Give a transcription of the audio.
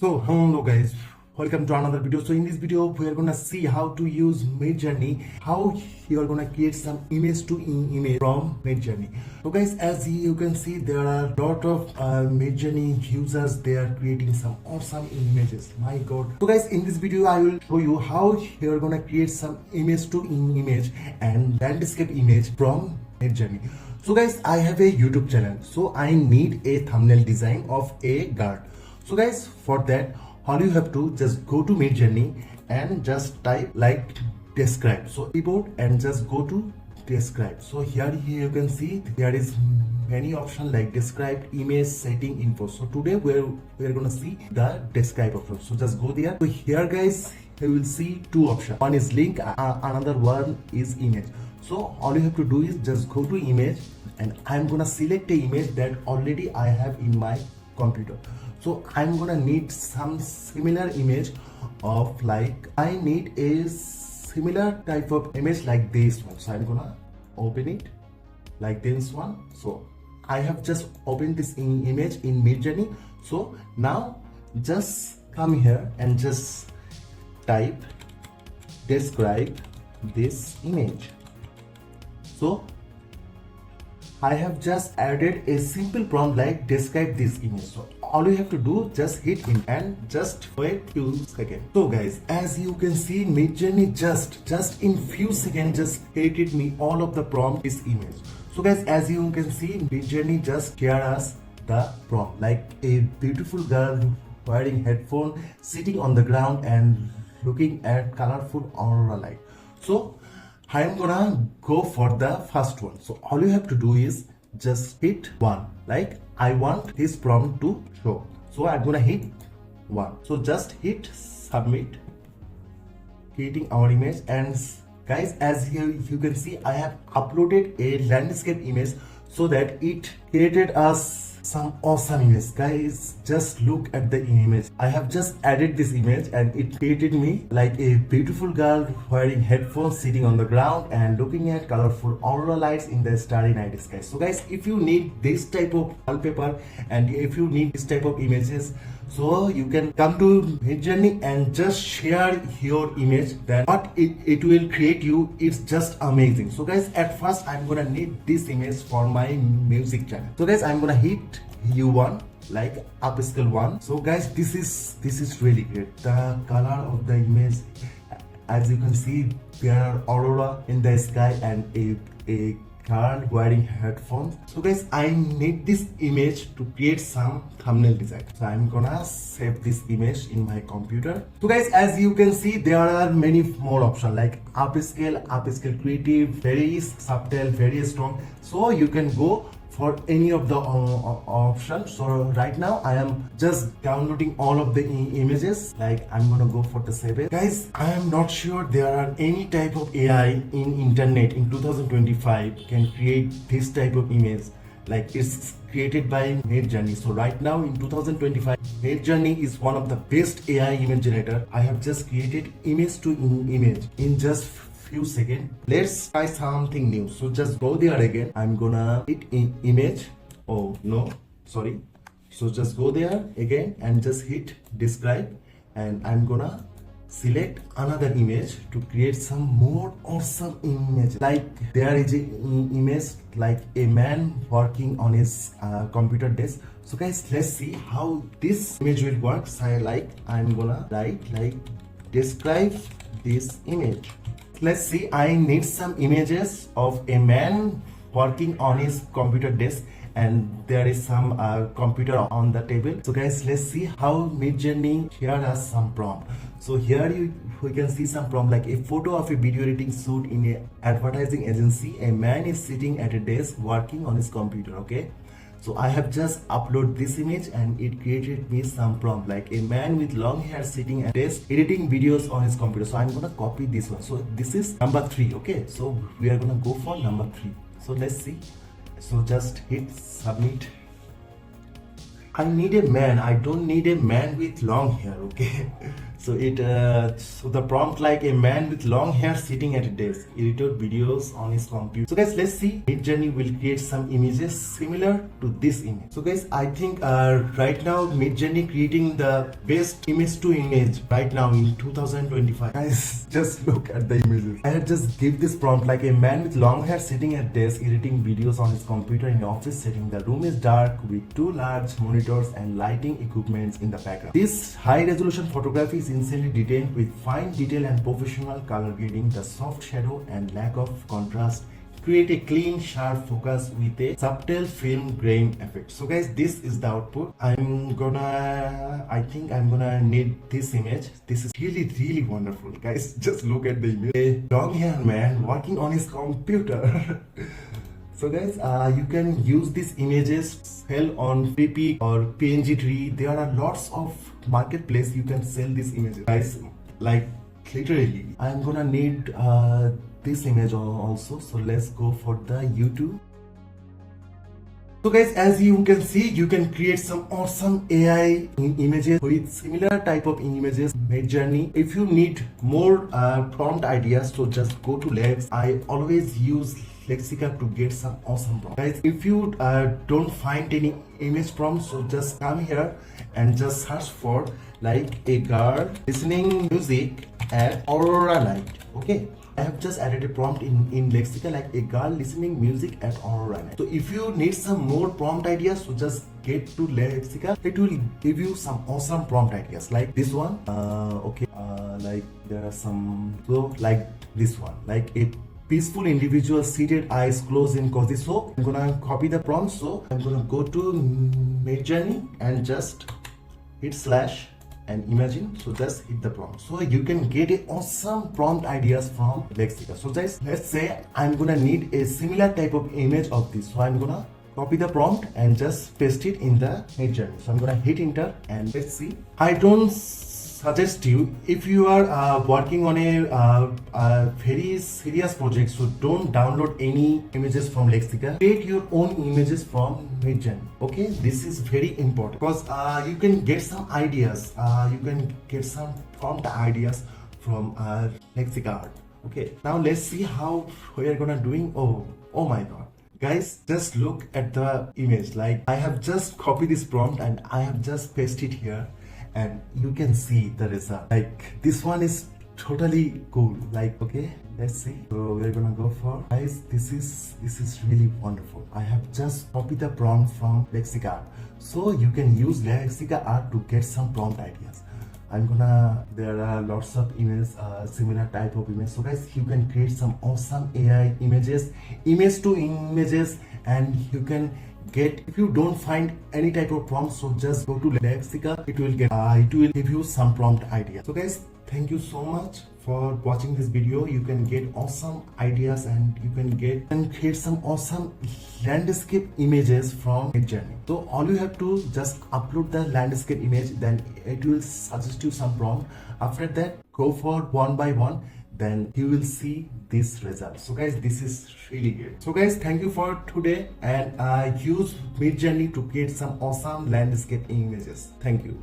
So hello guys, welcome to another video. So in this video we are gonna see how to use Midjourney, how you are gonna create some image to image from Midjourney. So guys, as you can see, there are a lot of Midjourney users. They are creating some awesome images. My god. So guys, in this video I will show you how you are gonna create some image to image and landscape image from Midjourney. So guys, I have a YouTube channel, so I need a thumbnail design of a girl. So guys, for that all you have to just go to Midjourney and just type like describe. So keyboard and just go to describe. So here you can see there is many options like describe, image, setting, info. So today we're gonna see the describe option. So just go there. So here guys, you will see two options. One is link, another one is image. So all you have to do is just go to image and I'm gonna select a image that already I have in my computer. So I'm gonna need some similar image of like I need a similar type of image like this one. So I'm gonna open it like this one. So I have just opened this image in Midjourney. So now just come here and just type describe this image. So I have just added a simple prompt like describe this image. So all you have to do, just hit in and just wait few seconds. So guys, as you can see, Midjourney just in few seconds just created me all of the prompt this image. So guys, as you can see, Midjourney just shared us the prompt like a beautiful girl wearing headphone sitting on the ground and looking at colorful aurora light. So I'm gonna go for the first one. So all you have to do is just hit one. Like I want this prompt to show. So I'm gonna hit one. So just hit submit, creating our image. And guys, as you can see, I have uploaded a landscape image so that it created us some awesome image. Guys, just look at the image. I have just added this image and it created me like a beautiful girl wearing headphones sitting on the ground and looking at colorful aurora lights in the starry night sky. So guys, if you need this type of wallpaper and if you need this type of images, so you can come to Midjourney and just share your image. That what it will create you, it's just amazing. So guys, at first I'm gonna need this image for my music channel. So guys, I'm gonna hit U1 like upscale 1. So guys, this is really great. The color of the image, as you can see, there are aurora in the sky and a girl wearing headphones. So guys, I need this image to create some thumbnail design. So I'm gonna save this image in my computer. So guys, as you can see, there are many more options like upscale creative, very subtle, very strong. So you can go for any of the options. So right now I am just downloading all of the images. Like I'm gonna go for the save it. Guys, I am not sure there are any type of AI in internet in 2025 can create this type of image like it's created by Midjourney. So right now in 2025, Midjourney is one of the best AI image generator. I have just created image to image in just few seconds. Let's try something new. So just go there again. I'm gonna hit image. Oh no, sorry. So just go there again and just hit describe and I'm gonna select another image to create some more awesome image. Like there is an image like a man working on his computer desk. So guys, let's see how this image will work. So I'm gonna write like describe this image. Let's see, I need some images of a man working on his computer desk and there is some computer on the table. So guys, let's see how Midjourney shared us some prompt. So here we can see some prompt like a photo of a video editing shoot in a advertising agency. A man is sitting at a desk working on his computer. Okay. So I have just uploaded this image and it created me some prompt like a man with long hair sitting at a desk editing videos on his computer. So I'm gonna copy this one. So this is number 3. Okay, so we are gonna go for number 3. So let's see. So just hit submit. I need a man. I don't need a man with long hair. Okay. So the prompt like a man with long hair sitting at a desk, edited videos on his computer. So guys, let's see. Midjourney will create some images similar to this image. So guys, I think right now Midjourney creating the best image to image right now in 2025. Guys, just look at the images. I have just give this prompt like a man with long hair sitting at desk editing videos on his computer in the office setting. The room is dark with two large monitors and lighting equipment in the background. This high resolution photography is insanely detailed with fine detail and professional color grading. The soft shadow and lack of contrast create a clean sharp focus with a subtle film grain effect. So guys, this is the output. I think I'm gonna need this image. This is really wonderful, guys. Just look at the image. A long hair man working on his computer. So guys, you can use these images sell on PP or PNG tree. There are lots of marketplace you can sell these images, guys. Like literally, I'm gonna need this image also. So let's go for the YouTube. So guys, as you can see, you can create some awesome AI images with similar type of images. Midjourney. If you need more prompt ideas, so just go to Lex. I always use Lexica to get some awesome prompts. Guys, if you don't find any image prompts, so just come here and just search for like a girl listening music at aurora night. Okay, I have just added a prompt in Lexica like a girl listening music at aurora night. So if you need some more prompt ideas, so just get to Lexica. It will give you some awesome prompt ideas like this one. Like there are some, so like this one, like a peaceful individual seated, eyes closed in cozy. So I'm gonna copy the prompt. So I'm gonna go to Midjourney and just hit slash and imagine. So just hit the prompt. So you can get a awesome prompt ideas from Lexica. So guys, let's say I'm gonna need a similar type of image of this. So I'm gonna copy the prompt and just paste it in the Midjourney. So I'm gonna hit enter and let's see. I don't suggest you, if you are working on a very serious project, so don't download any images from Lexica. Create your own images from Midjourney. Okay, this is very important because you can get some ideas. You can get some prompt ideas from Lexica art. Okay, now let's see how we are gonna doing. Oh my god, guys, just look at the image. Like I have just copied this prompt and I have just pasted it here, and you can see the result. Like this one is totally cool. Like, okay, let's see. So we're gonna go for, guys, this is really wonderful. I have just copied the prompt from Lexica art, so you can use Lexica art to get some prompt ideas. There are lots of images, similar type of images. So guys, you can create some awesome AI images, image to images, and you can get, if you don't find any type of prompt, so just go to Lexica. It will give you some prompt ideas. So guys, thank you so much for watching this video. You can get awesome ideas and you can create some awesome landscape images from Midjourney. So all you have to just upload the landscape image, then it will suggest you some prompt. After that, go for one by one, then you will see this result. So guys, this is really good. So guys, thank you for today, and use Midjourney to create some awesome landscape images. Thank you.